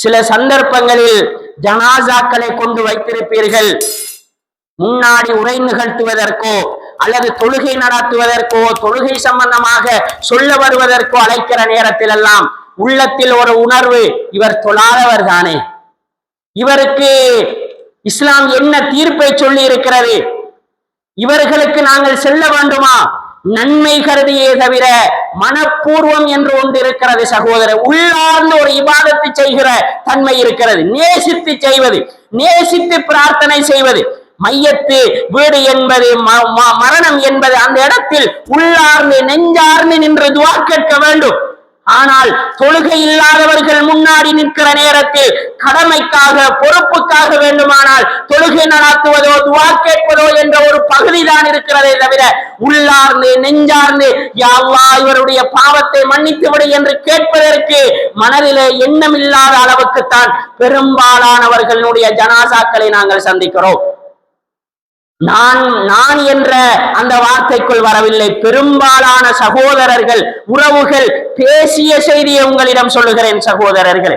சில சந்தர்ப்பங்களில் ஜனாசாக்களை கொண்டு வைத்திருப்பீர்கள். முன்னாடி உரை நிகழ்த்துவதற்கோ அல்லது தொழுகை நடத்துவதற்கோ தொழுகை சம்பந்தமாக சொல்ல வருவதற்கோ அழைக்கிற நேரத்தில் எல்லாம் உள்ளத்தில் ஒரு உணர்வு, இவர் தொழாதவர் தானே, இவருக்கு இஸ்லாம் என்ன தீர்ப்பை சொல்லி இருக்கிறது, இவர்களுக்கு நாங்கள் செல்ல வேண்டுமா, நன்மை கருதியே தவிர மனப்பூர்வம் என்று ஒன்று இருக்கிறது சகோதரர். உள்ளார்ந்த ஒரு இபாதத்தை செய்கிற தன்மை இருக்கிறது. நேசித்து செய்வது, நேசித்து பிரார்த்தனை செய்வது. மையத்து வீடு என்பது, மரணம் என்பது அந்த இடத்தில் உள்ளார்ந்து நெஞ்சார்ந்து நின்று துவா கேட்க வேண்டும். ஆனால் தொழுகை இல்லாதவர்கள் முன்னாடி நிற்கிற நேரத்தில் கடமைக்காக பொறுப்புக்காக வேண்டுமானால் தொழுகை நடத்துவதோ துவா கேட்பதோ என்ற ஒரு பகுதி தான் இருக்கிறதே தவிர உள்ளார்ந்து நெஞ்சார்ந்து யா அல்லாஹ் இவருடைய பாவத்தை மன்னித்து விடு என்று கேட்பதற்கு மனதிலே எண்ணம் இல்லாத அளவுக்குத்தான் பெரும்பாலானவர்களுடைய ஜனாசாக்களை நாங்கள் சந்திக்கிறோம். நான் என்ற அந்த வார்த்தைக்குள் வரவில்லை. பெரும்பாலான சகோதரர்கள், உறவுகள் பேசிய செய்தியை உங்களிடம் சொல்லுகிறேன் சகோதரர்கள்.